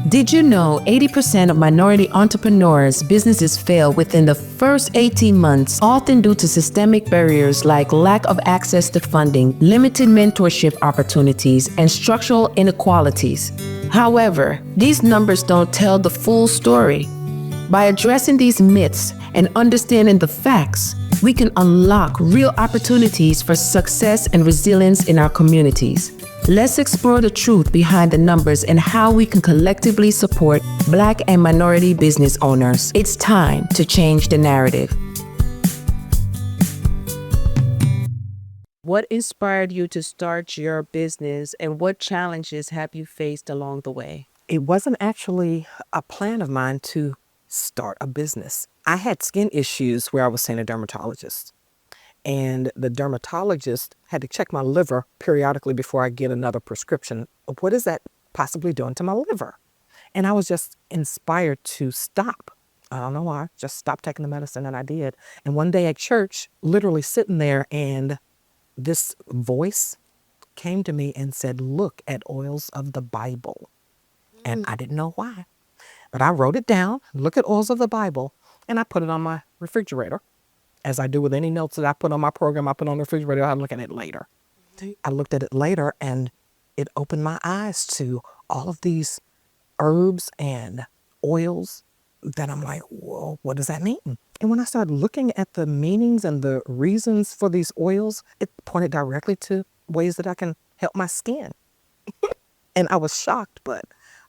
Did you know 80% of minority entrepreneurs' businesses fail within the first 18 months, often due to systemic barriers like lack of access to funding, limited mentorship opportunities, and structural inequalities? However, these numbers don't tell the full story. By addressing these myths and understanding the facts, we can unlock real opportunities for success and resilience in our communities. Let's explore the truth behind the numbers and how we can collectively support Black and minority business owners. It's time to change the narrative. What inspired you to start your business, and what challenges have you faced along the way? It wasn't actually a plan of mine to start a business. I had skin issues where I was seeing a dermatologist. And the dermatologist had to check my liver periodically before I get another prescription. What is that possibly doing to my liver? And I was just inspired to stop. I don't know why, just stop taking the medicine, and I did. And one day at church, literally sitting there, and this voice came to me and said, "Look at oils of the Bible." And I didn't know why, but I wrote it down, look at oils of the Bible, and I put it on my refrigerator. As I do with any notes that I put on my program, I put on the refrigerator, I look at it later. I looked at it later, and it opened my eyes to all of these herbs and oils that I'm like, whoa, what does that mean? And when I started looking at the meanings and the reasons for these oils, it pointed directly to ways that I can help my skin. And I was shocked, but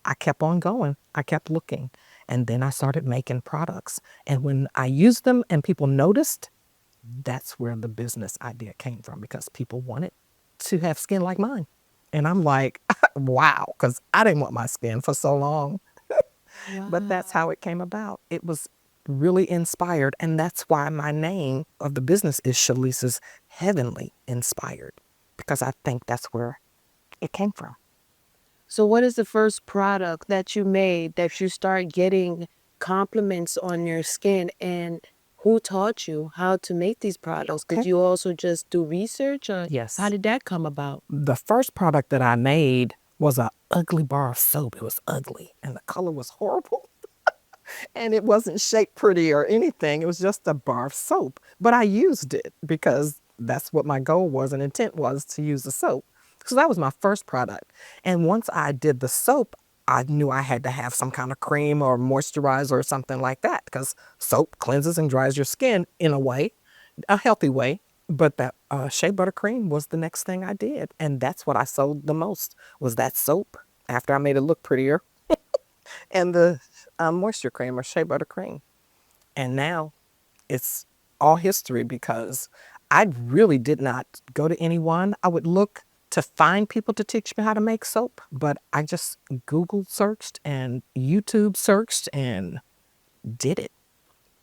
I kept on going. I kept looking. And then I started making products. And when I used them and people noticed, that's where the business idea came from, because people wanted to have skin like mine. And I'm like, wow, because I didn't want my skin for so long. Wow. But that's how it came about. It was really inspired. And that's why my name of the business is Shalisa's Heavenly Inspired, because I think that's where it came from. So what is the first product that you made that you start getting compliments on your skin, and who taught you how to make these products? Did you also just do research, or Yes. how did that come about? The first product that I made was an ugly bar of soap. It was ugly and the color was horrible. And it wasn't shaped pretty or anything. It was just a bar of soap. But I used it because that's what my goal was and intent was, to use the soap. So that was my first product. And once I did the soap, I knew I had to have some kind of cream or moisturizer or something like that, because soap cleanses and dries your skin in a way, a healthy way. But that shea butter cream was the next thing I did. And that's what I sold the most, was that soap, after I made it look prettier, and the moisture cream or shea butter cream. And now it's all history, because I really did not go to anyone. I would look to find people to teach me how to make soap, but I just Google searched and YouTube searched and did it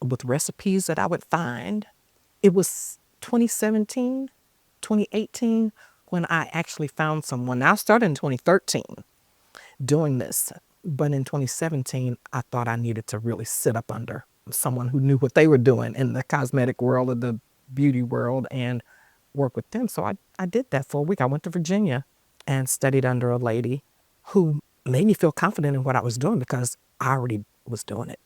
with recipes that I would find. It was 2017, 2018 when I actually found someone. Now, I started in 2013 doing this, but in 2017, I thought I needed to really sit up under someone who knew what they were doing in the cosmetic world or the beauty world and work with them. So I did that for a week. I went to Virginia and studied under a lady who made me feel confident in what I was doing, because I already was doing it.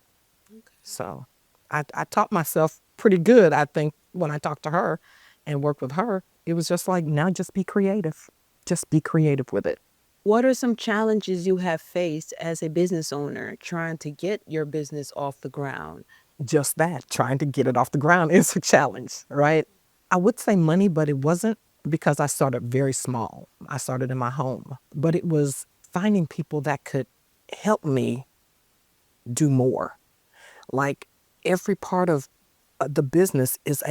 Okay. So I taught myself pretty good, I think, when I talked to her and worked with her. It was just like, now just be creative. Just be creative with it. What are some challenges you have faced as a business owner trying to get your business off the ground? Just that, trying to get it off the ground is a challenge, right? I would say money, but it wasn't, because I started very small. I started in my home, but it was finding people that could help me do more. Like, every part of the business is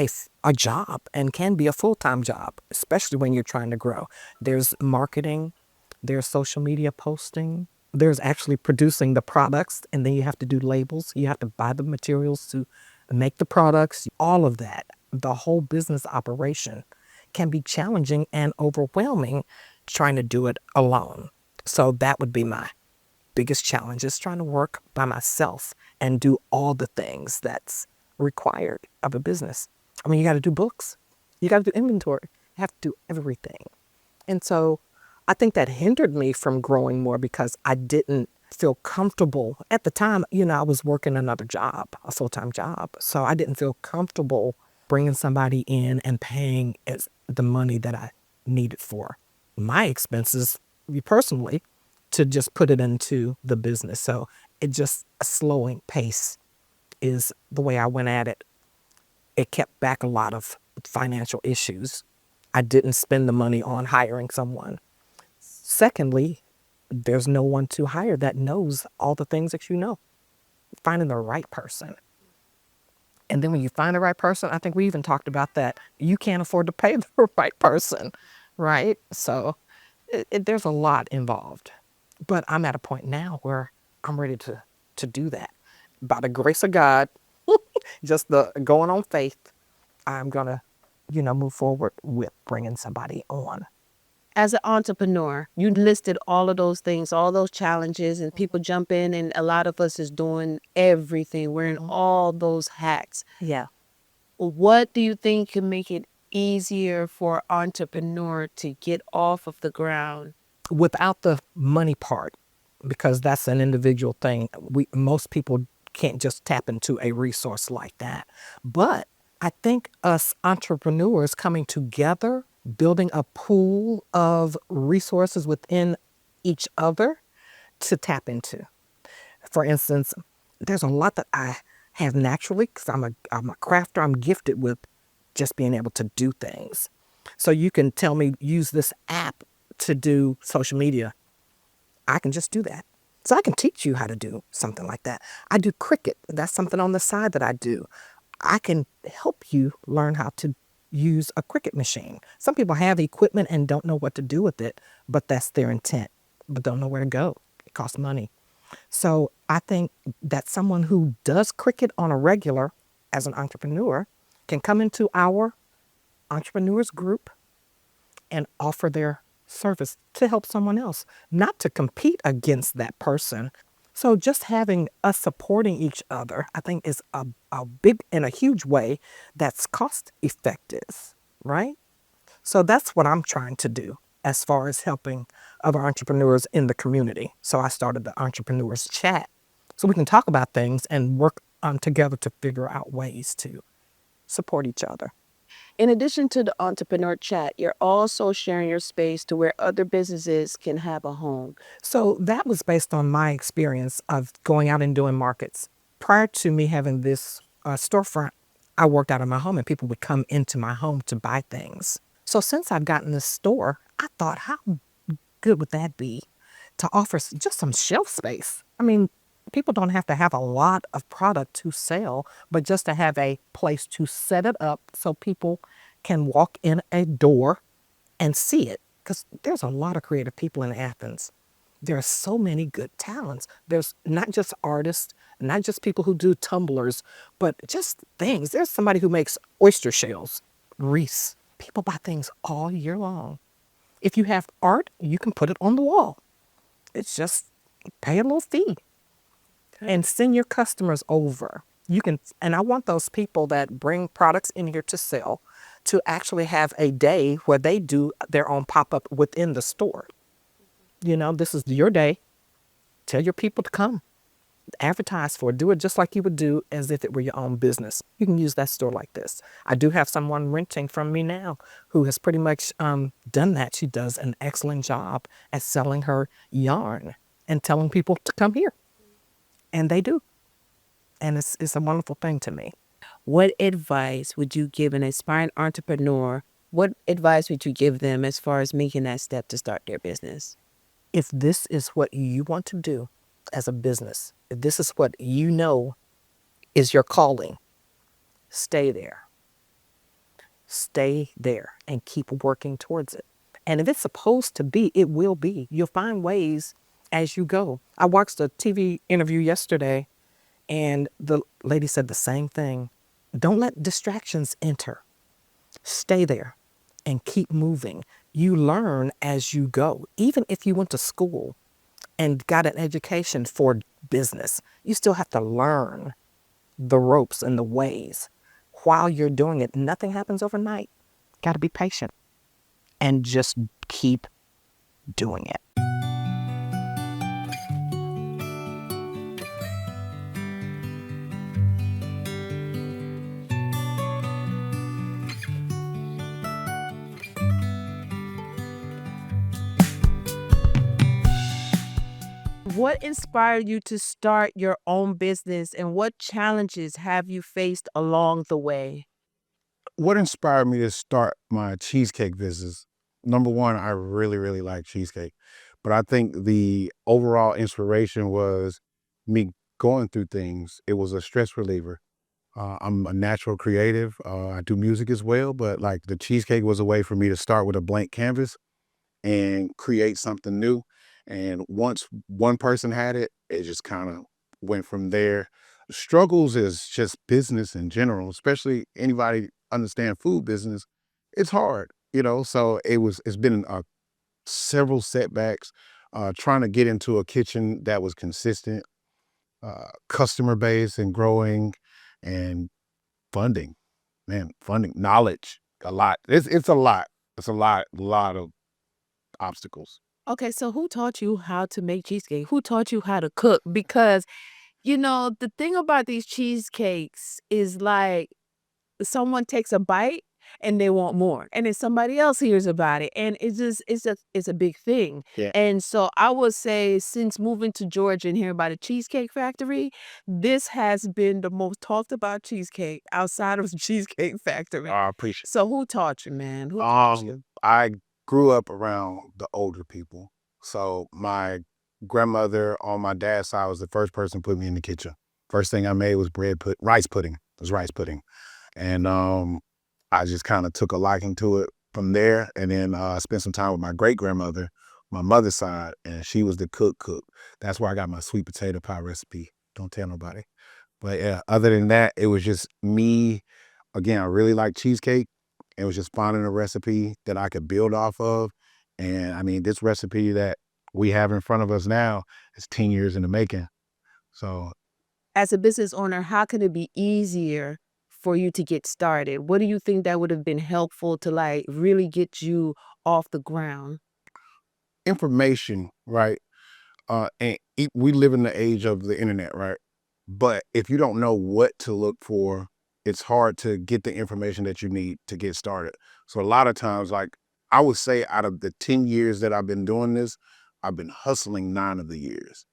a job and can be a full-time job, especially when you're trying to grow. There's marketing, there's social media posting, there's actually producing the products, and then you have to do labels. You have to buy the materials to make the products, all of that. The whole business operation can be challenging and overwhelming trying to do it alone. So that would be my biggest challenge, is trying to work by myself and do all the things that's required of a business. I mean, you got to do books, you got to do inventory, you have to do everything. And so I think that hindered me from growing more, because I didn't feel comfortable. At the time, I was working another job, a full-time job. So I didn't feel comfortable bringing somebody in and paying the money that I needed for my expenses, me personally, to just put it into the business. So it just a slowing pace is the way I went at it. It kept back a lot of financial issues. I didn't spend the money on hiring someone. Secondly, there's no one to hire that knows all the things that you know. Finding the right person. And then when you find the right person, I think we even talked about that. You can't afford to pay the right person, right? So there's a lot involved. But I'm at a point now where I'm ready to do that. By the grace of God, just the going on faith, I'm going to, move forward with bringing somebody on. As an entrepreneur, you listed all of those things, all those challenges, and people jump in, and a lot of us is doing everything. We're in all those hacks. Yeah. What do you think can make it easier for an entrepreneur to get off of the ground? Without the money part, because that's an individual thing. Most people can't just tap into a resource like that. But I think us entrepreneurs coming together, building a pool of resources within each other to tap into. For instance, there's a lot that I have naturally because I'm a crafter. I'm gifted with just being able to do things. So you can tell me use this app to do social media. I can just do that. So I can teach you how to do something like that. I do Cricut. That's something on the side that I do. I can help you learn how to use a Cricut machine. Some people have equipment and don't know what to do with it, but that's their intent, but don't know where to go. It costs money. So I think that someone who does Cricut on a regular as an entrepreneur can come into our entrepreneurs group and offer their service to help someone else, not to compete against that person. So just having us supporting each other, I think is a big and a huge way that's cost effective, right? So that's what I'm trying to do as far as helping other entrepreneurs in the community. So I started the Entrepreneurs Chat so we can talk about things and work together to figure out ways to support each other. In addition to the entrepreneur chat, you're also sharing your space to where other businesses can have a home. So that was based on my experience of going out and doing markets. Prior to me having this storefront, I worked out of my home and people would come into my home to buy things. So since I've gotten this store, I thought, how good would that be to offer just some shelf space? I mean, people don't have to have a lot of product to sell, but just to have a place to set it up so people can walk in a door and see it. Because there's a lot of creative people in Athens. There are so many good talents. There's not just artists, not just people who do tumblers, but just things. There's somebody who makes oyster shells, wreaths. People buy things all year long. If you have art, you can put it on the wall. It's just pay a little fee and send your customers over. You can, and I want those people that bring products in here to sell to actually have a day where they do their own pop-up within the store. This is your day. Tell your people to come. Advertise for it. Do it just like you would do as if it were your own business. You can use that store like this. I do have someone renting from me now who has pretty much done that. She does an excellent job at selling her yarn and telling people to come here. And they do. And it's a wonderful thing to me. What advice would you give an aspiring entrepreneur? What advice would you give them as far as making that step to start their business? If this is what you want to do as a business, if this is what you know is your calling, stay there. Stay there and keep working towards it. And if it's supposed to be, it will be. You'll find ways as you go. I watched a TV interview yesterday and the lady said the same thing. Don't let distractions enter. Stay there and keep moving. You learn as you go. Even if you went to school and got an education for business, you still have to learn the ropes and the ways. While you're doing it, nothing happens overnight. Got to be patient and just keep doing it. What inspired you to start your own business and what challenges have you faced along the way? What inspired me to start my cheesecake business? Number one, I really, really like cheesecake. But I think the overall inspiration was me going through things. It was a stress reliever. I'm a natural creative. I do music as well, but like the cheesecake was a way for me to start with a blank canvas and create something new. And once one person had it, it just kind of went from there. Struggles is just business in general, especially anybody understand food business. It's hard, you know. So it's been several setbacks. Trying to get into a kitchen that was consistent, customer base and growing, and funding. Man, funding, knowledge, a lot. It's a lot. It's a lot of obstacles. Okay, so who taught you how to make cheesecake? Who taught you how to cook? Because, the thing about these cheesecakes is like someone takes a bite and they want more. And then somebody else hears about it. And it's a big thing. Yeah. And so I would say since moving to Georgia and hearing about a cheesecake factory, this has been the most talked about cheesecake outside of the Cheesecake Factory. I appreciate. So who taught you, man? Who taught you? I grew up around the older people. So my grandmother on my dad's side was the first person to put me in the kitchen. First thing I made was rice pudding. It was rice pudding. And I just kind of took a liking to it from there. And then I spent some time with my great grandmother, my mother's side, and she was the cook. That's where I got my sweet potato pie recipe. Don't tell nobody. But yeah, other than that, it was just me. Again, I really like cheesecake. It was just finding a recipe that I could build off of. And I mean, this recipe that we have in front of us now is 10 years in the making. So As a business owner, how can it be easier for you to get started? What do you think that would have been helpful to like really get you off the ground? information, right? We live in the age of the internet, right? But if you don't know what to look for, it's hard to get the information that you need to get started. So a lot of times, like I would say out of the 10 years that I've been doing this, I've been hustling 9 of the years.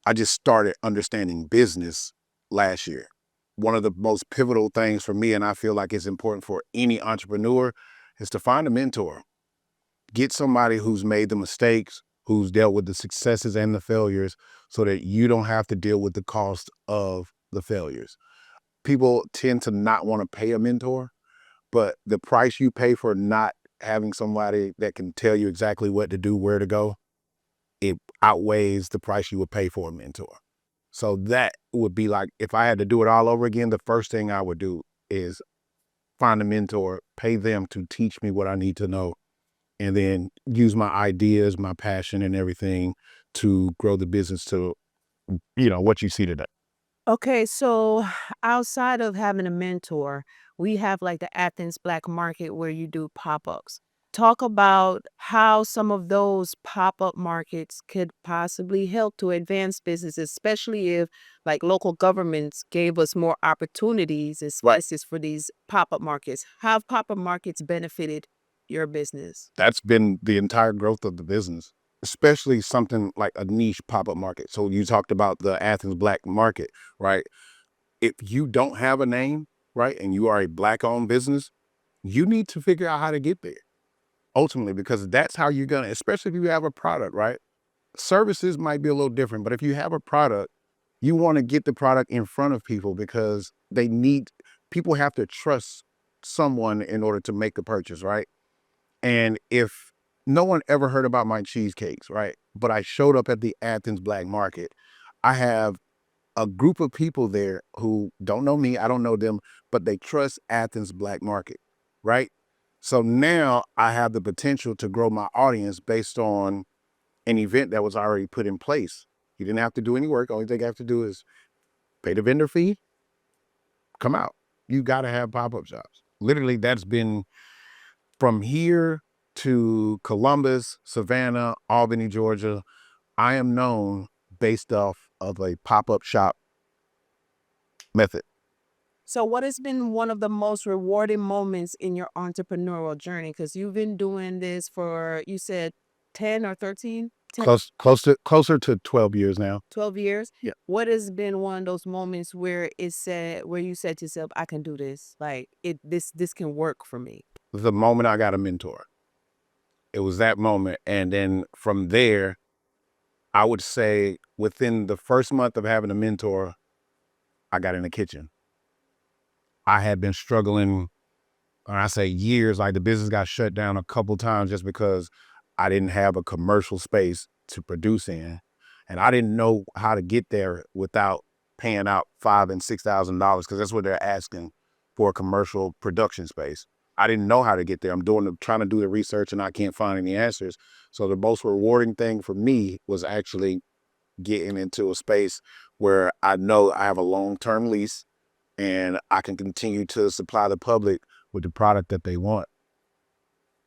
I just started understanding business last year. One of the most pivotal things for me, and I feel like it's important for any entrepreneur, is to find a mentor. Get somebody who's made the mistakes, who's dealt with the successes and the failures, so that you don't have to deal with the cost of the failures. People tend to not want to pay a mentor, but the price you pay for not having somebody that can tell you exactly what to do, where to go, it outweighs the price you would pay for a mentor. So that would be like, if I had to do it all over again, the first thing I would do is find a mentor, pay them to teach me what I need to know, and then use my ideas, my passion, and everything to grow the business to, what you see today. Okay, so outside of having a mentor, we have like the Athens Black Market where you do pop-ups. Talk about how some of those pop-up markets could possibly help to advance business, especially if like local governments gave us more opportunities and Right. spaces for these pop-up markets. How have pop-up markets benefited your business? That's been the entire growth of the business, especially something like a niche pop-up market. So you talked about the Athens Black Market, right? If you don't have a name, right, and you are a Black-owned business, you need to figure out how to get there ultimately, because that's how you're gonna, especially if you have a product, right? Services might be a little different, but if you have a product, you want to get the product in front of people because people have to trust someone in order to make the purchase, right? And if no one ever heard about my cheesecakes, right? But I showed up at the Athens Black Market, I have a group of people there who don't know me, I don't know them, but they trust Athens Black Market, right? So now I have the potential to grow my audience based on an event that was already put in place. You didn't have to do any work. Only thing you have to do is pay the vendor fee, come out. You got to have pop-up shops. Literally, that's been from here to Columbus, Savannah, Albany, Georgia. I am known based off of a pop-up shop method. So, what has been one of the most rewarding moments in your entrepreneurial journey? Because you've been doing this for, you said 10 or 13? Closer to 12 years now. 12 years? Yeah. What has been one of those moments where where you said to yourself, I can do this. Like this can work for me. The moment I got a mentor, it was that moment. And then from there, I would say within the first month of having a mentor, I got in the kitchen. I had been struggling, when I say years, like the business got shut down a couple times just because I didn't have a commercial space to produce in. And I didn't know how to get there without paying out $5,000 and $6,000 because that's what they're asking for a commercial production space. I didn't know how to get there. Trying to do the research and I can't find any answers. So the most rewarding thing for me was actually getting into a space where I know I have a long-term lease and I can continue to supply the public with the product that they want.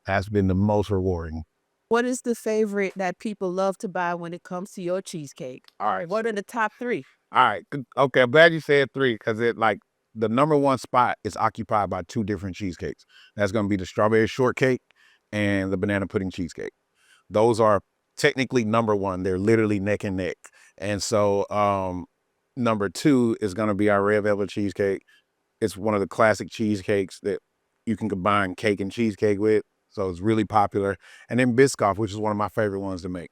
That's been the most rewarding. What is the favorite that people love to buy when it comes to your cheesecake? All right. What are the top 3? All right. Okay. I'm glad you said 3 because the number 1 spot is occupied by 2 different cheesecakes. That's going to be the strawberry shortcake and the banana pudding cheesecake. Those are technically number 1. They're literally neck and neck. And so number 2 is going to be our red velvet cheesecake. It's one of the classic cheesecakes that you can combine cake and cheesecake with. So it's really popular. And then Biscoff, which is one of my favorite ones to make.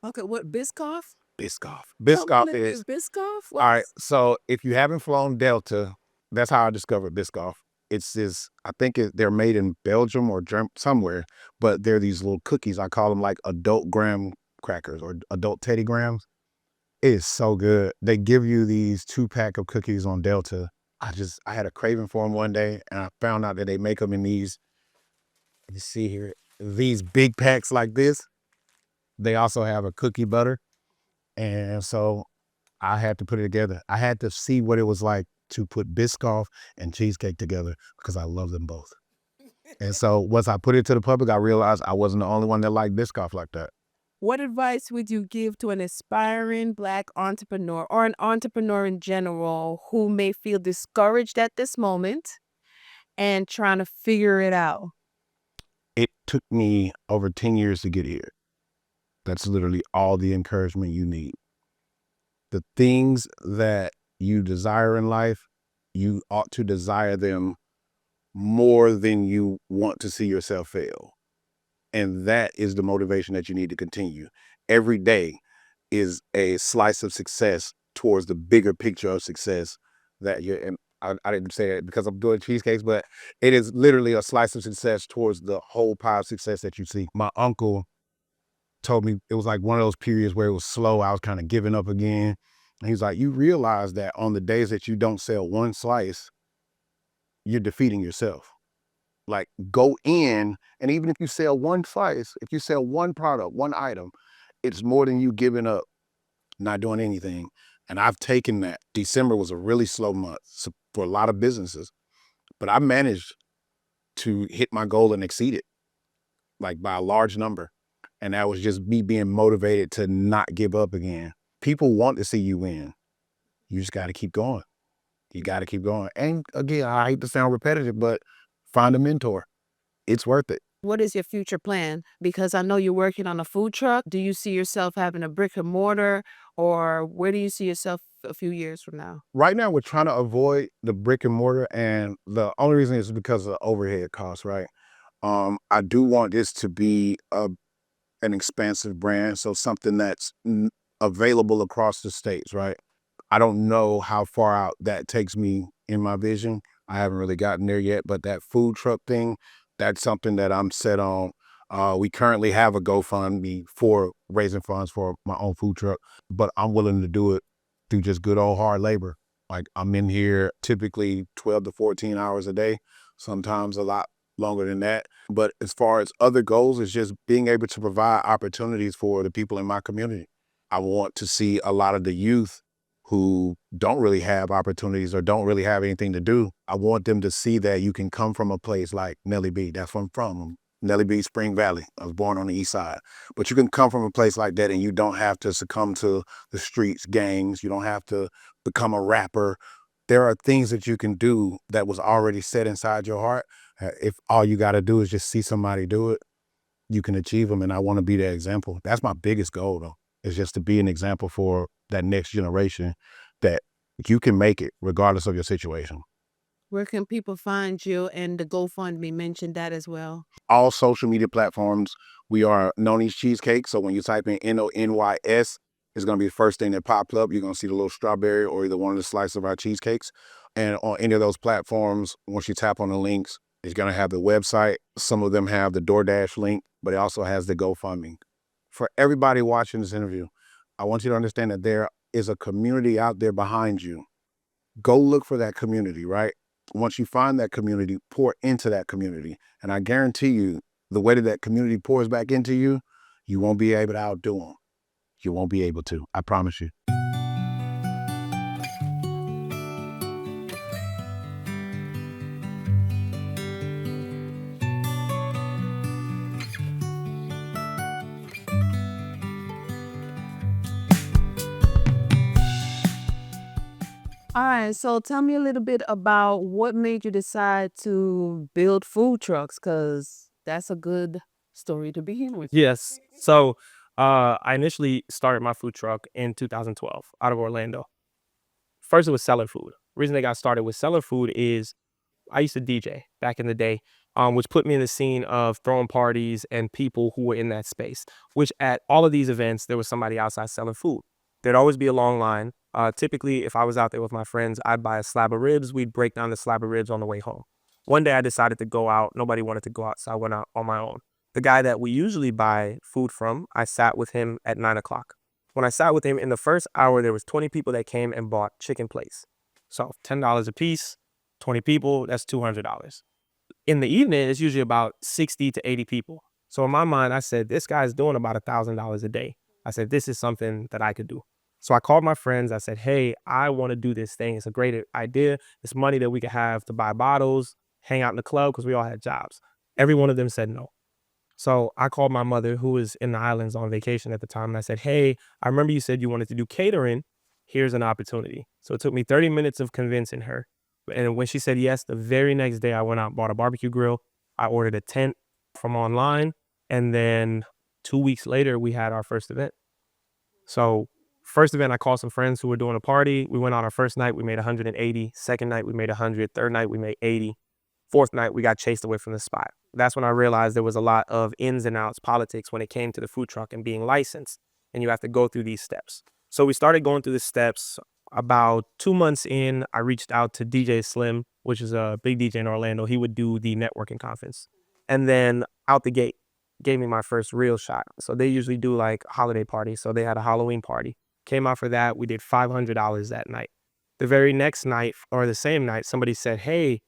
Okay, what Biscoff? Biscoff. Tell Biscoff me is Biscoff. all right. So if you haven't flown Delta, that's how I discovered Biscoff. It's this. I think they're made in Belgium or somewhere, but they're these little cookies. I call them like adult graham crackers or adult Teddy Grahams. It is so good. They give you these 2-pack of cookies on Delta. I had a craving for them one day, and I found out that they make them in these. You see here, these big packs like this. They also have a cookie butter, and so I had to put it together. I had to see what it was like to put Biscoff and cheesecake together because I love them both. And so once I put it to the public, I realized I wasn't the only one that liked Biscoff like that. What advice would you give to an aspiring Black entrepreneur or an entrepreneur in general who may feel discouraged at this moment and trying to figure it out? It took me over 10 years to get here. That's literally all the encouragement you need. The things that you desire in life, you ought to desire them more than you want to see yourself fail. And that is the motivation that you need to continue. Every day is a slice of success towards the bigger picture of success that you're in. I didn't say it because I'm doing cheesecakes, but it is literally a slice of success towards the whole pie of success that you see. My uncle told me it was like one of those periods where it was slow. I was kind of giving up again. And he's like, you realize that on the days that you don't sell one slice, you're defeating yourself. Like go in, and even if you sell one slice, if you sell one product, one item, it's more than you giving up, not doing anything. And I've taken that. December was a really slow month for a lot of businesses, but I managed to hit my goal and exceed it, like by a large number. And that was just me being motivated to not give up again. People want to see you win. You just got to keep going. You got to keep going. And again, I hate to sound repetitive, but find a mentor. It's worth it. What is your future plan? Because I know you're working on a food truck. Do you see yourself having a brick and mortar, or where do you see yourself a few years from now? Right now, we're trying to avoid the brick and mortar, and the only reason is because of overhead costs, right? I do want this to be an expansive brand, so something that's available across the states, right? I don't know how far out that takes me in my vision. I haven't really gotten there yet, but that food truck thing, that's something that I'm set on. We currently have a GoFundMe for raising funds for my own food truck, but I'm willing to do it through just good old hard labor. Like I'm in here typically 12 to 14 hours a day, sometimes a lot longer than that. But as far as other goals, it's just being able to provide opportunities for the people in my community. I want to see a lot of the youth who don't really have opportunities or don't really have anything to do. I want them to see that you can come from a place like Nellie B. That's where I'm from. Nellie B, Spring Valley. I was born on the east side. But you can come from a place like that and you don't have to succumb to the streets, gangs. You don't have to become a rapper. There are things that you can do that was already set inside your heart. If all you got to do is just see somebody do it, you can achieve them. And I want to be that example. That's my biggest goal, though, is just to be an example for that next generation that you can make it regardless of your situation. Where can people find you? And the GoFundMe mentioned that as well. All social media platforms, we are Noni's Cheesecake. So when you type in NONYS, it's going to be the first thing that pops up. You're going to see the little strawberry or either one of the slices of our cheesecakes. And on any of those platforms, once you tap on the links, it's going to have the website. Some of them have the DoorDash link, but it also has the GoFundMe. For everybody watching this interview, I want you to understand that there is a community out there behind you. Go look for that community, right? Once you find that community, pour into that community. And I guarantee you, the way that that community pours back into you, you won't be able to outdo them. You won't be able to. I promise you. All right, so tell me a little bit about what made you decide to build food trucks, because that's a good story to begin with. Yes. So I initially started my food truck in 2012 out of Orlando. First, it was selling food. Reason I got started with selling food is I used to DJ back in the day, which put me in the scene of throwing parties and people who were in that space, which at all of these events, there was somebody outside selling food. There'd always be a long line. Typically, if I was out there with my friends, I'd buy a slab of ribs. We'd break down the slab of ribs on the way home. One day I decided to go out. Nobody wanted to go out, so I went out on my own. The guy that we usually buy food from, I sat with him at 9 o'clock. When I sat with him in the first hour, there was 20 people that came and bought chicken plates. So $10 a piece, 20 people, that's $200. In the evening, it's usually about 60 to 80 people. So in my mind, I said, this guy's doing about $1,000 a day. I said, this is something that I could do. So I called my friends. I said, hey, I want to do this thing. It's a great idea. It's money that we could have to buy bottles, hang out in the club, because we all had jobs. Every one of them said no. So I called my mother, who was in the islands on vacation at the time, and I said, hey, I remember you said you wanted to do catering. Here's an opportunity. So it took me 30 minutes of convincing her. And when she said yes, the very next day I went out and bought a barbecue grill. I ordered a tent from online. And then 2 weeks later, we had our first event. So first event, I called some friends who were doing a party. We went on our first night, we made 180. Second night, we made 100. Third night, we made 80. Fourth night, we got chased away from the spot. That's when I realized there was a lot of ins and outs politics when it came to the food truck and being licensed. And you have to go through these steps. So we started going through the steps. About 2 months in, I reached out to DJ Slim, which is a big DJ in Orlando. He would do the networking conference. And then out the gate, gave me my first real shot. So they usually do like holiday parties. So they had a Halloween party. Came out for that. We did $500 that night. The very next night, or the same night, somebody said, hey,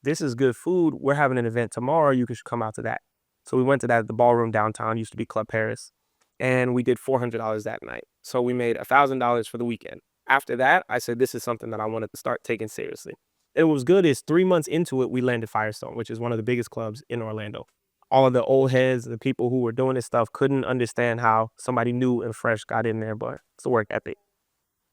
this is good food. We're having an event tomorrow. You should come out to that. So we went to that at the ballroom downtown, used to be Club Paris. And we did $400 that night. So we made $1,000 for the weekend. After that, I said, this is something that I wanted to start taking seriously. And what was good is 3 months into it, we landed Firestone, which is one of the biggest clubs in Orlando. All of the old heads, the people who were doing this stuff, couldn't understand how somebody new and fresh got in there, but it's a work ethic.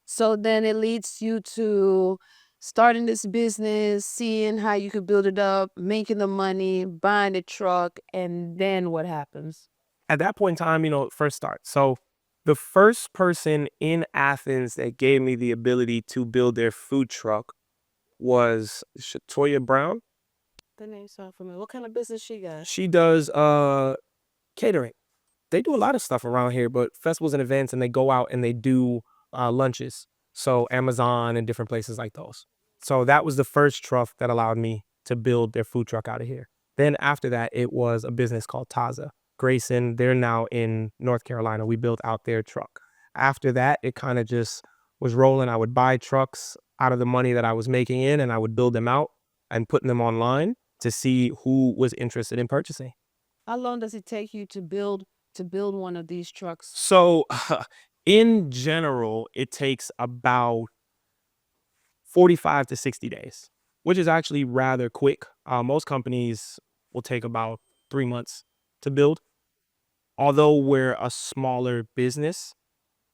So then it leads you to starting this business, seeing how you could build it up, making the money, buying the truck, and then what happens? At that point in time, first start. So the first person in Athens that gave me the ability to build their food truck was Shatoya Brown. The name sounds familiar. What kind of business she got? She does catering. They do a lot of stuff around here, but festivals and events, and they go out and they do lunches. So Amazon and different places like those. So that was the first truck that allowed me to build their food truck out of here. Then after that, it was a business called Taza. Grayson, they're now in North Carolina. We built out their truck. After that, it kind of just was rolling. I would buy trucks out of the money that I was making in, and I would build them out and putting them online to see who was interested in purchasing. How long does it take you to build one of these trucks? So in general, it takes about 45 to 60 days, which is actually rather quick. Most companies will take about 3 months to build. Although we're a smaller business,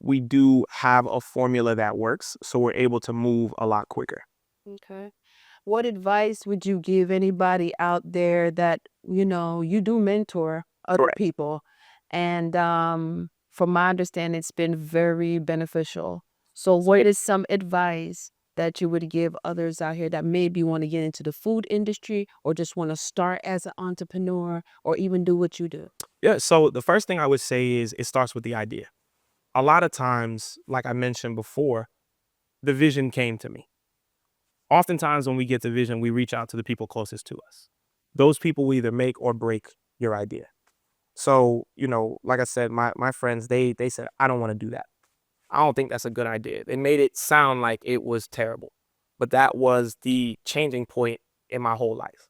we do have a formula that works, so we're able to move a lot quicker. Okay. What advice would you give anybody out there that, you do mentor other Correct. people. And from my understanding, it's been very beneficial. So what is some advice that you would give others out here that maybe want to get into the food industry or just want to start as an entrepreneur or even do what you do? Yeah. So the first thing I would say is it starts with the idea. A lot of times, like I mentioned before, the vision came to me. Oftentimes, when we get the vision, we reach out to the people closest to us. Those people will either make or break your idea. So, like I said, my friends, they said, I don't want to do that. I don't think that's a good idea. They made it sound like it was terrible, but that was the changing point in my whole life.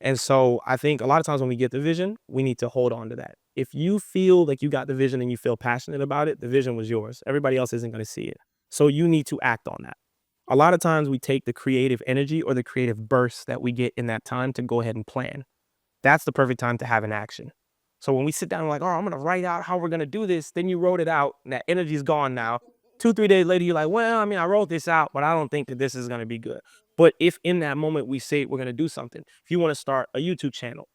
And so I think a lot of times when we get the vision, we need to hold on to that. If you feel like you got the vision and you feel passionate about it, the vision was yours. Everybody else isn't going to see it. So you need to act on that. A lot of times we take the creative energy or the creative burst that we get in that time to go ahead and plan. That's the perfect time to have an action. So when we sit down and like, oh, I'm going to write out how we're going to do this, then you wrote it out and that energy is gone now. 2, 3 days later, you're like, well, I mean, I wrote this out, but I don't think that this is going to be good. But if in that moment we say we're going to do something, if you want to start a YouTube channel,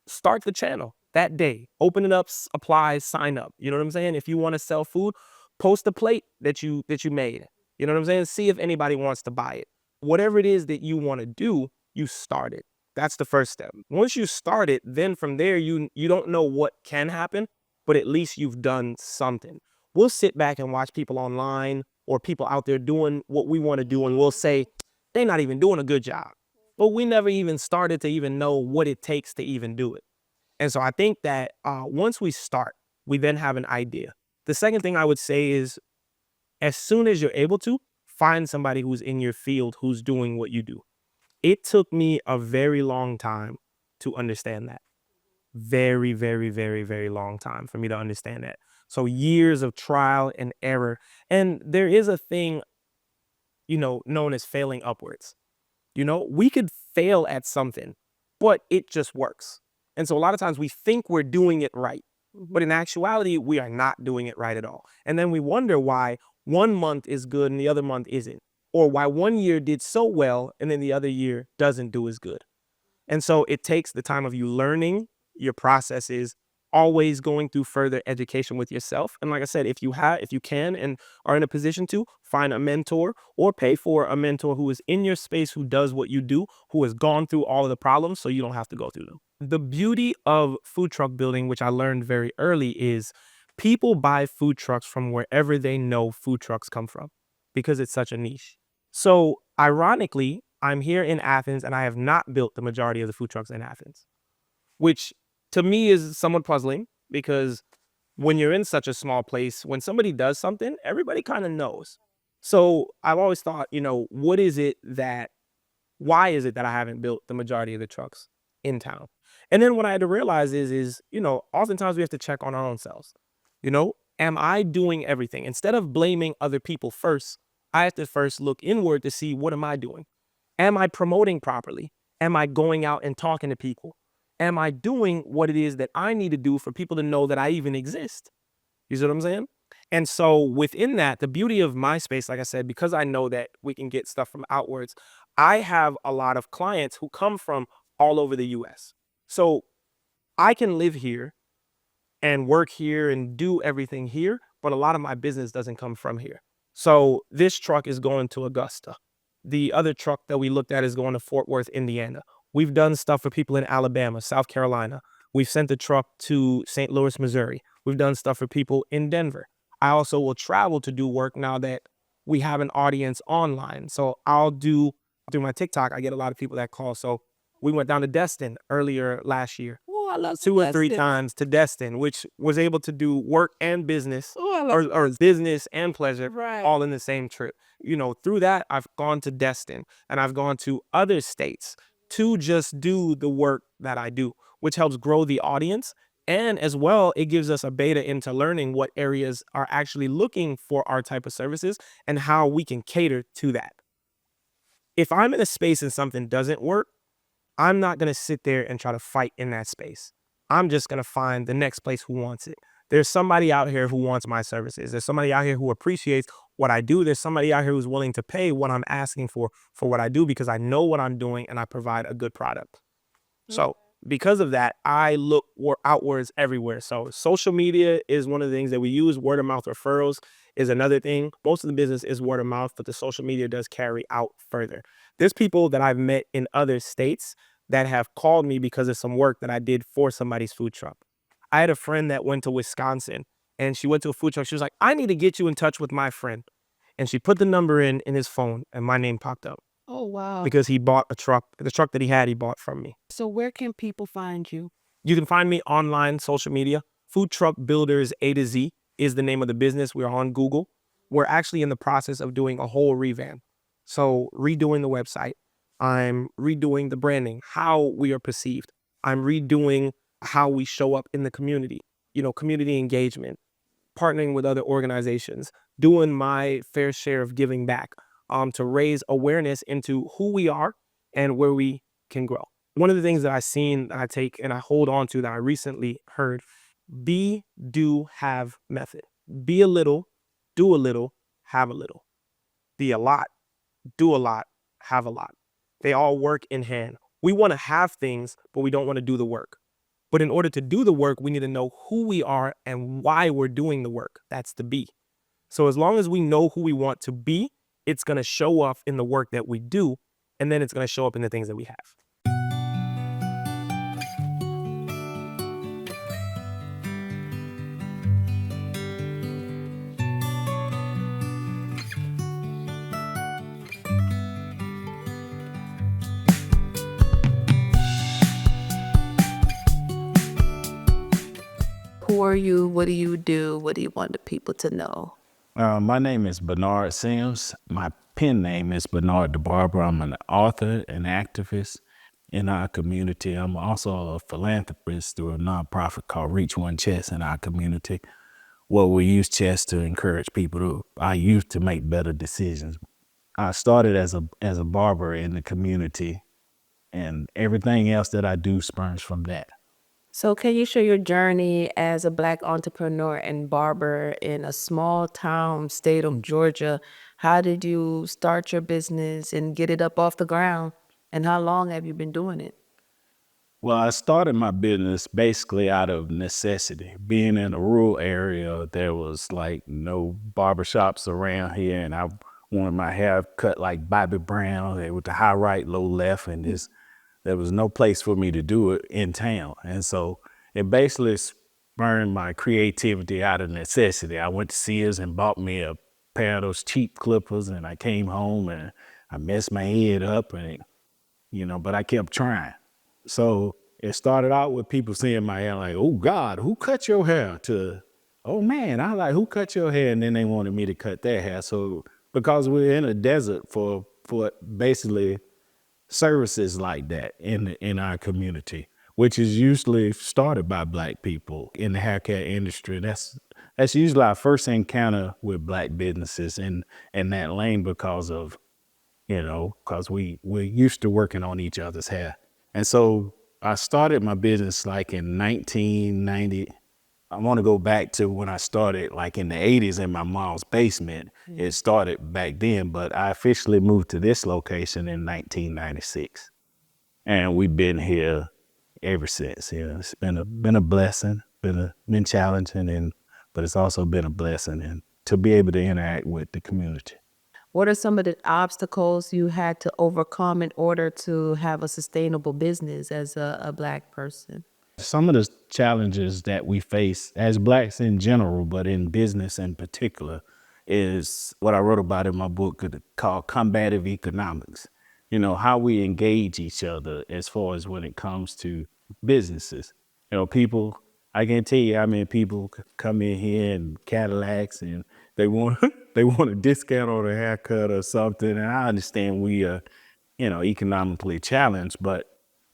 start the channel that day. Open it up, apply, sign up. You know what I'm saying? If you want to sell food, post a plate that you made. You know what I'm saying? See if anybody wants to buy it. Whatever it is that you want to do, you start it. That's the first step. Once you start it, then from there you don't know what can happen, but at least you've done something. We'll sit back and watch people online or people out there doing what we want to do, and we'll say they're not even doing a good job. But we never even started to even know what it takes to even do it. And so I think that once we start, we then have an idea. The second thing I would say is as soon as you're able to, find somebody who's in your field who's doing what you do. It took me a very long time to understand that. Very, very, very, very long time for me to understand that. So years of trial and error. And there is a thing, known as failing upwards. We could fail at something, but it just works. And so a lot of times we think we're doing it right, but in actuality, we are not doing it right at all. And then we wonder why one month is good and the other month isn't, or why one year did so well and then the other year doesn't do as good. And so it takes the time of you learning your processes, always going through further education with yourself. And like I said, if you can and are in a position to find a mentor or pay for a mentor who is in your space, who does what you do, who has gone through all of the problems so you don't have to go through them. The beauty of food truck building, which I learned very early, is people buy food trucks from wherever they know food trucks come from because it's such a niche. So ironically, I'm here in Athens and I have not built the majority of the food trucks in Athens, which to me is somewhat puzzling because when you're in such a small place, when somebody does something, everybody kind of knows. So I've always thought, why is it that I haven't built the majority of the trucks in town? And then what I had to realize is, oftentimes we have to check on our own selves. Am I doing everything? Instead of blaming other people first, I have to first look inward to see what am I doing? Am I promoting properly? Am I going out and talking to people? Am I doing what it is that I need to do for people to know that I even exist? You see what I'm saying? And so within that, the beauty of my space, like I said, because I know that we can get stuff from outwards, I have a lot of clients who come from all over the US. So I can live here and work here and do everything here, but a lot of my business doesn't come from here. So this truck is going to Augusta. The other truck that we looked at is going to Fort Worth, Indiana. We've done stuff for people in Alabama, South Carolina. We've sent the truck to St. Louis, Missouri. We've done stuff for people in Denver. I also will travel to do work now that we have an audience online. So I'll do through my TikTok, I get a lot of people that call. So we went down to Destin earlier last year. Oh, I love 2 or 3 times to Destin, which was able to do work and business, or business and pleasure, Right. all in the same trip. Through that, I've gone to Destin and I've gone to other states to just do the work that I do, which helps grow the audience. And as well, it gives us a beta into learning what areas are actually looking for our type of services and how we can cater to that. If I'm in a space and something doesn't work, I'm not going to sit there and try to fight in that space. I'm just going to find the next place who wants it. There's somebody out here who wants my services. There's somebody out here who appreciates what I do. There's somebody out here who's willing to pay what I'm asking for what I do because I know what I'm doing and I provide a good product. So Because of that, I look outwards everywhere. So social media is one of the things that we use. Word of mouth referrals is another thing. Most of the business is word of mouth, but the social media does carry out further. There's people that I've met in other states that have called me because of some work that I did for somebody's food truck. I had a friend that went to Wisconsin and she went to a food truck. She was like, I need to get you in touch with my friend. And she put the number in his phone and my name popped up Oh, wow. because he bought a truck. The truck that he had, he bought from me. So where can people find you? You can find me online, social media. Food Truck Builders A to Z is the name of the business. We're on Google. We're actually in the process of doing a whole revamp. So redoing the website. I'm redoing the branding, how we are perceived. I'm redoing how we show up in the community, community engagement, partnering with other organizations, doing my fair share of giving back, to raise awareness into who we are and where we can grow. One of the things that I've seen, that I take and I hold on to, that I recently heard: be, do, have method. Be a little, do a little, have a little. Be a lot, do a lot, have a lot. They all work in hand. We want to have things, but we don't want to do the work. But in order to do the work, we need to know who we are and why we're doing the work. That's the be. So as long as we know who we want to be, it's going to show up in the work that we do, and then it's going to show up in the things that we have. Who are you? What do you do? What do you want the people to know? My name is Bernard Sims. My pen name is Bernard the Barber. I'm an author and activist in our community. I'm also a philanthropist through a nonprofit called Reach One Chess in our community, where we use chess to encourage our youth to make better decisions. I started as a barber in the community, and everything else that I do springs from that. So can you share your journey as a Black entrepreneur and barber in a small town, state of Georgia? How did you start your business and get it up off the ground? And how long have you been doing it? Well, I started my business basically out of necessity. Being in a rural area, there was like no barbershops around here, and I wanted my hair cut like Bobby Brown with the high right, low left, and there was no place for me to do it in town. And so it basically spurned my creativity out of necessity. I went to Sears and bought me a pair of those cheap clippers, and I came home and I messed my head up, and but I kept trying. So it started out with people seeing my hair like, oh God, who cut your hair? To, oh man, I like, who cut your hair? And then they wanted me to cut their hair. So because we're in a desert for basically services like that in our community, which is usually started by Black people in the hair care industry. That's usually our first encounter with Black businesses in that lane because of, because we're used to working on each other's hair. And so I started my business like in 1990. I want to go back to when I started like in the 80s in my mom's basement. It started back then, but I officially moved to this location in 1996. And we've been here ever since. It's been a blessing, been challenging, but it's also been a blessing, and to be able to interact with the community. What are some of the obstacles you had to overcome in order to have a sustainable business as a Black person? Some of the challenges that we face as Blacks in general, but in business in particular, is what I wrote about in my book called Combative Economics. How we engage each other as far as when it comes to businesses. People, I can tell you how many people come in here in Cadillacs and they want they want a discount on a haircut or something. And I understand we are, economically challenged, but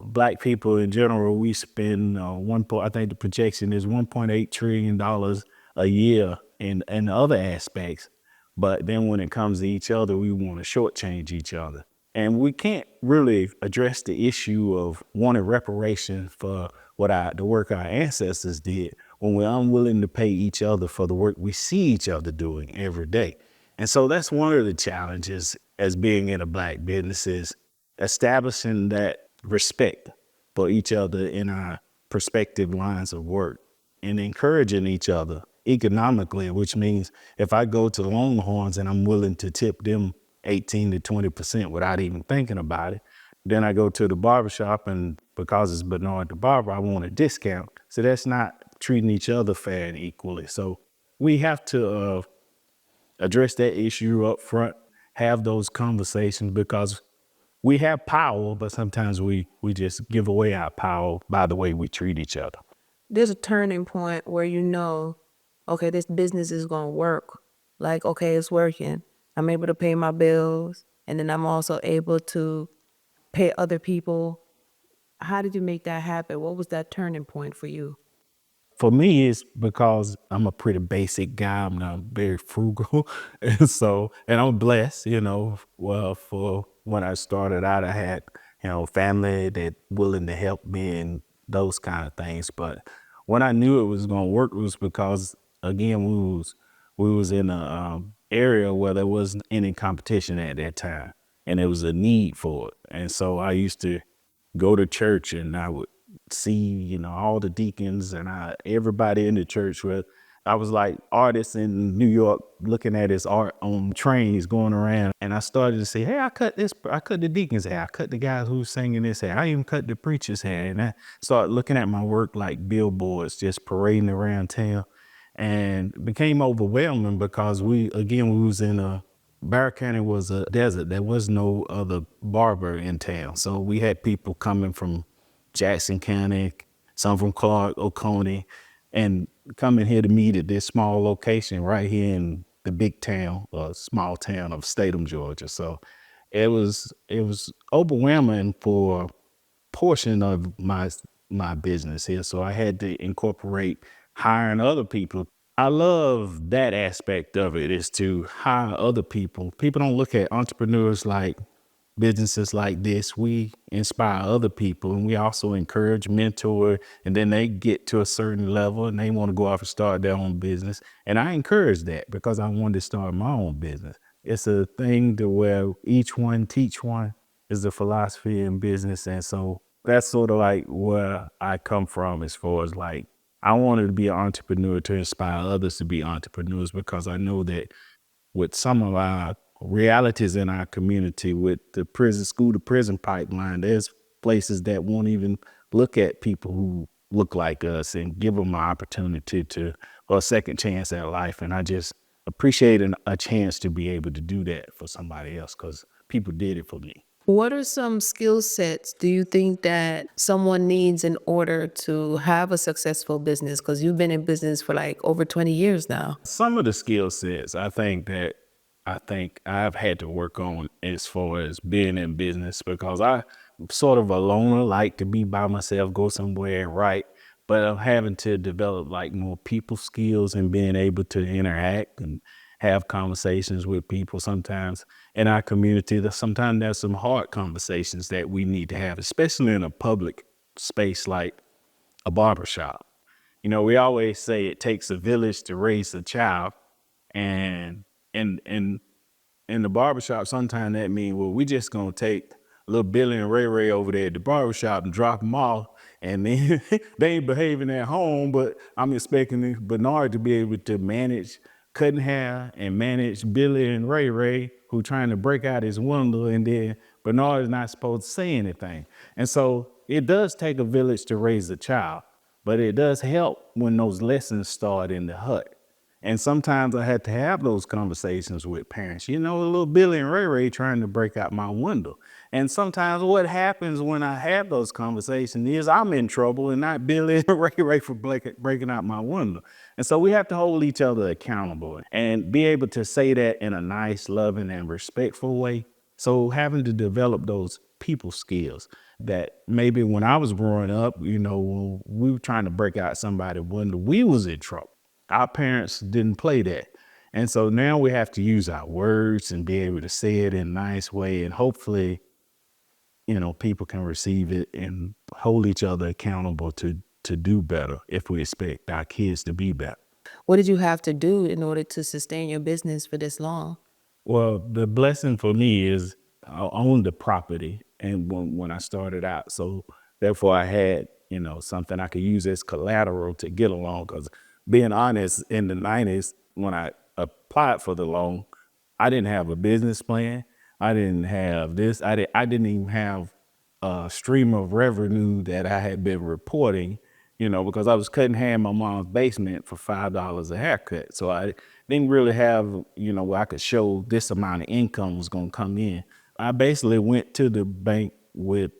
Black people in general, we spend I think the projection is $1.8 trillion a year in other aspects. But then when it comes to each other, we want to shortchange each other. And we can't really address the issue of wanting reparation for the work our ancestors did when we're unwilling to pay each other for the work we see each other doing every day. And so that's one of the challenges as being in a Black business, is establishing that respect for each other in our prospective lines of work and encouraging each other economically, which means if I go to Longhorns and I'm willing to tip them 18 to 20% without even thinking about it, then I go to the barbershop and because it's Bernard the barber, I want a discount. So that's not treating each other fair and equally. So we have to address that issue up front, have those conversations because we have power, but sometimes we just give away our power by the way we treat each other. There's a turning point where you know, okay, this business is going to work. Like, okay, it's working. I'm able to pay my bills, and then I'm also able to pay other people. How did you make that happen? What was that turning point for you? For me, it's because I'm a pretty basic guy. I'm not very frugal. And I'm blessed, well, for when I started out, I had, family that willing to help me and those kind of things. But when I knew it was going to work was because, again, we was in a area where there wasn't any competition at that time. And there was a need for it. And so I used to go to church and I would see, all the deacons and everybody in the church where I was like artists in New York looking at his art on trains going around. And I started to say, hey, I cut the deacon's hair. I cut the guys who's singing this hair. I even cut the preacher's hair. And I started looking at my work like billboards, just parading around town. And it became overwhelming because we was in Barrow County was a desert. There was no other barber in town. So we had people coming from Jackson County, some from Clark, Oconee, and coming here to meet at this small location right here in the big town, or small town of Statham, Georgia. So it was overwhelming for portion of my business here. So I had to incorporate hiring other people. I love that aspect of it, is to hire other people. People don't look at entrepreneurs like businesses like this. We inspire other people, and we also encourage, mentor, and then they get to a certain level and they want to go off and start their own business. And I encourage that because I wanted to start my own business. It's a thing to where each one teach one is the philosophy in business. And so that's sort of like where I come from as far as like, I wanted to be an entrepreneur to inspire others to be entrepreneurs because I know that with some of our realities in our community with the school to prison pipeline, there's places that won't even look at people who look like us and give them an opportunity or a second chance at life. And I just appreciate a chance to be able to do that for somebody else because people did it for me. What are some skill sets do you think that someone needs in order to have a successful business? Because you've been in business for like over 20 years now. Some of the skill sets I think I've had to work on as far as being in business because I'm sort of a loner, like to be by myself, go somewhere and write. But I'm having to develop like more people skills and being able to interact and have conversations with people sometimes in our community. Sometimes there's some hard conversations that we need to have, especially in a public space like a barbershop. We always say it takes a village to raise a child, and in the barbershop, sometimes that means, well, we just gonna take little Billy and Ray Ray over there at the barbershop and drop them off, and then they ain't behaving at home, but I'm expecting Bernard to be able to manage cutting hair and manage Billy and Ray Ray, who trying to break out his window, and then Bernard is not supposed to say anything. And so it does take a village to raise a child, but it does help when those lessons start in the hut. And sometimes I had to have those conversations with parents. Little Billy and Ray Ray trying to break out my window. And sometimes what happens when I have those conversations is I'm in trouble and not Billy and Ray Ray for breaking out my window. And so we have to hold each other accountable and be able to say that in a nice, loving, and respectful way. So having to develop those people skills that maybe when I was growing up, when we were trying to break out somebody's window, we was in trouble. Our parents didn't play that. And so now we have to use our words and be able to say it in a nice way. And hopefully, people can receive it and hold each other accountable to do better if we expect our kids to be better. What did you have to do in order to sustain your business for this long? Well, the blessing for me is I owned the property and when I started out. So Therefore, I had, something I could use as collateral to get a loan. Because being honest, in the 90s, when I applied for the loan, I didn't have a business plan. I didn't have this. I didn't even have a stream of revenue that I had been reporting, because I was cutting hair in my mom's basement for $5 a haircut. So I didn't really have, where I could show this amount of income was going to come in. I basically went to the bank with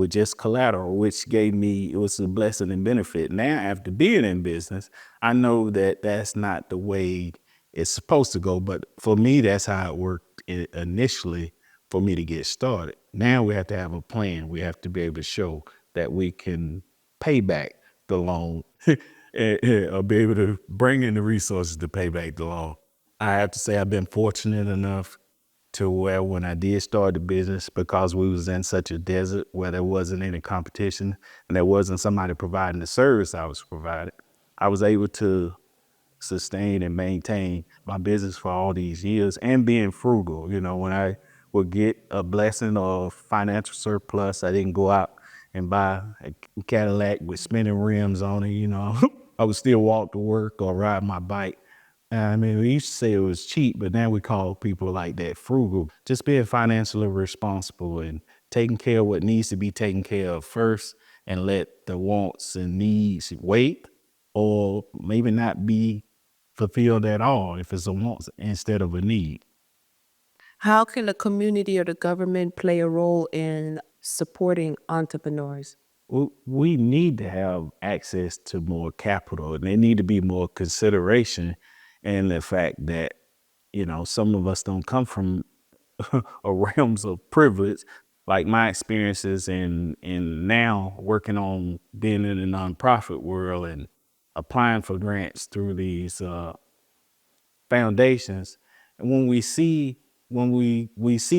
just collateral, which it was a blessing and benefit. Now, after being in business, I know that that's not the way it's supposed to go. But for me, that's how it worked initially for me to get started. Now we have to have a plan. We have to be able to show that we can pay back the loan or be able to bring in the resources to pay back the loan. I have to say I've been fortunate enough to where when I did start the business, because we was in such a desert where there wasn't any competition and there wasn't somebody providing the service I was providing, I was able to sustain and maintain my business for all these years and being frugal. When I would get a blessing or financial surplus, I didn't go out and buy a Cadillac with spinning rims on it. I would still walk to work or ride my bike. I mean, we used to say it was cheap, but now we call people like that frugal. Just being financially responsible and taking care of what needs to be taken care of first, and let the wants and needs wait, or maybe not be fulfilled at all if it's a want instead of a need. How can the community or the government play a role in supporting entrepreneurs? We need to have access to more capital, and there need to be more consideration in the fact that, some of us don't come from a realms of privilege. Like my experiences in now working on being in the nonprofit world and applying for grants through these foundations, and when we see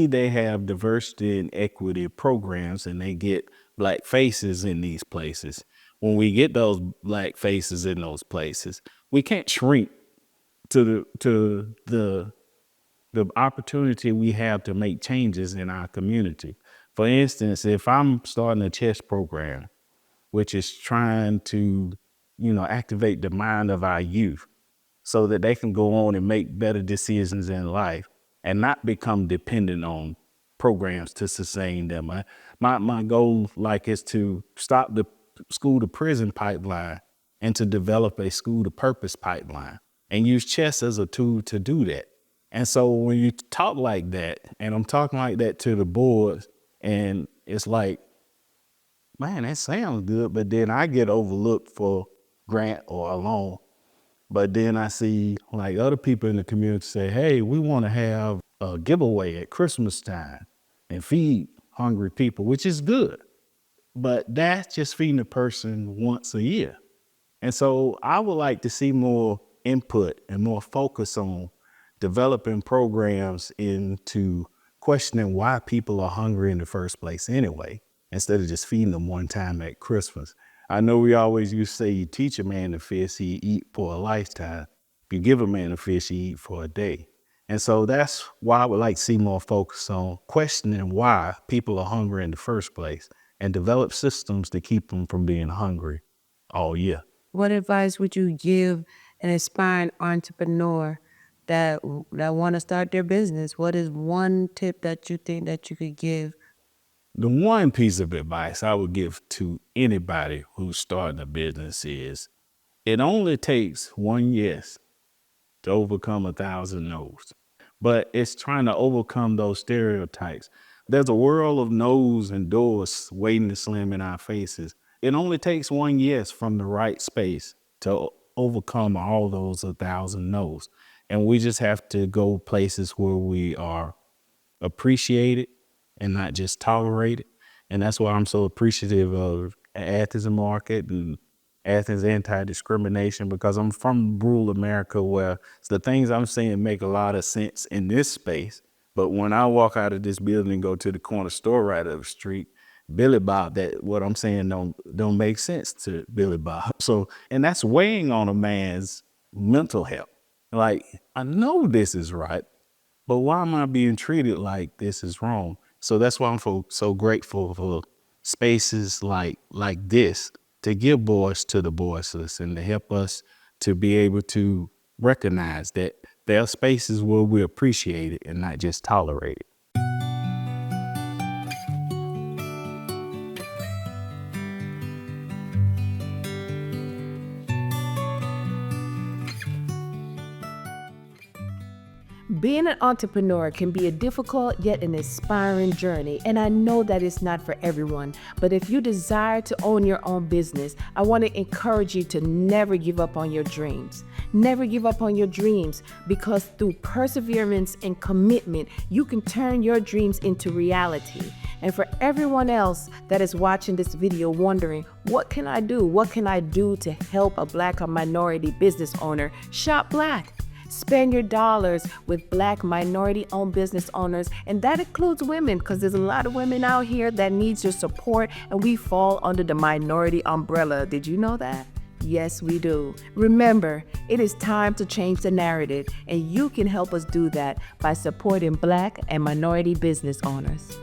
they have diversity and equity programs and they get black faces in these places, when we get those black faces in those places, we can't shrink to the opportunity we have to make changes in our community. For instance, if I'm starting a chess program, which is trying to, activate the mind of our youth so that they can go on and make better decisions in life and not become dependent on programs to sustain them. My goal is to stop the school to prison pipeline and to develop a school to purpose pipeline and use chess as a tool to do that. And so when you talk like that, and I'm talking like that to the boards, and it's like, man, that sounds good, but then I get overlooked for grant or a loan. But then I see like other people in the community say, hey, we want to have a giveaway at Christmas time and feed hungry people, which is good. But that's just feeding a person once a year. And so I would like to see more input and more focus on developing programs into questioning why people are hungry in the first place anyway, instead of just feeding them one time at Christmas. I know we always used to say you teach a man to fish, he eat for a lifetime. If you give a man a fish, he eat for a day. And so that's why I would like to see more focus on questioning why people are hungry in the first place and develop systems to keep them from being hungry all year. What advice would you give an aspiring entrepreneur that want to start their business? What is one tip that you think that you could give? The one piece of advice I would give to anybody who's starting a business is it only takes one yes to overcome 1,000 no's. But it's trying to overcome those stereotypes. There's a world of no's and doors waiting to slam in our faces. It only takes one yes from the right space to overcome all those 1,000 no's. And we just have to go places where we are appreciated and not just tolerated. And that's why I'm so appreciative of Athens Market and Athens Anti-Discrimination, because I'm from rural America where the things I'm saying make a lot of sense in this space. But when I walk out of this building and go to the corner store right up the street, Billy Bob, that what I'm saying don't make sense to Billy Bob. So, and that's weighing on a man's mental health. Like, I know this is right, but why am I being treated like this is wrong? So that's why I'm so grateful for spaces like this to give voice to the voiceless and to help us to be able to recognize that there are spaces where we appreciate it and not just tolerate it. Being an entrepreneur can be a difficult yet an inspiring journey, and I know that it's not for everyone. But if you desire to own your own business, I want to encourage you to never give up on your dreams. Never give up on your dreams, because through perseverance and commitment, you can turn your dreams into reality. And for everyone else that is watching this video wondering, what can I do? What can I do to help a Black or minority business owner shop Black? Spend your dollars with Black minority-owned business owners, and that includes women, because there's a lot of women out here that needs your support, and we fall under the minority umbrella. Did you know that? Yes, we do. Remember, it is time to change the narrative, and you can help us do that by supporting Black and minority business owners.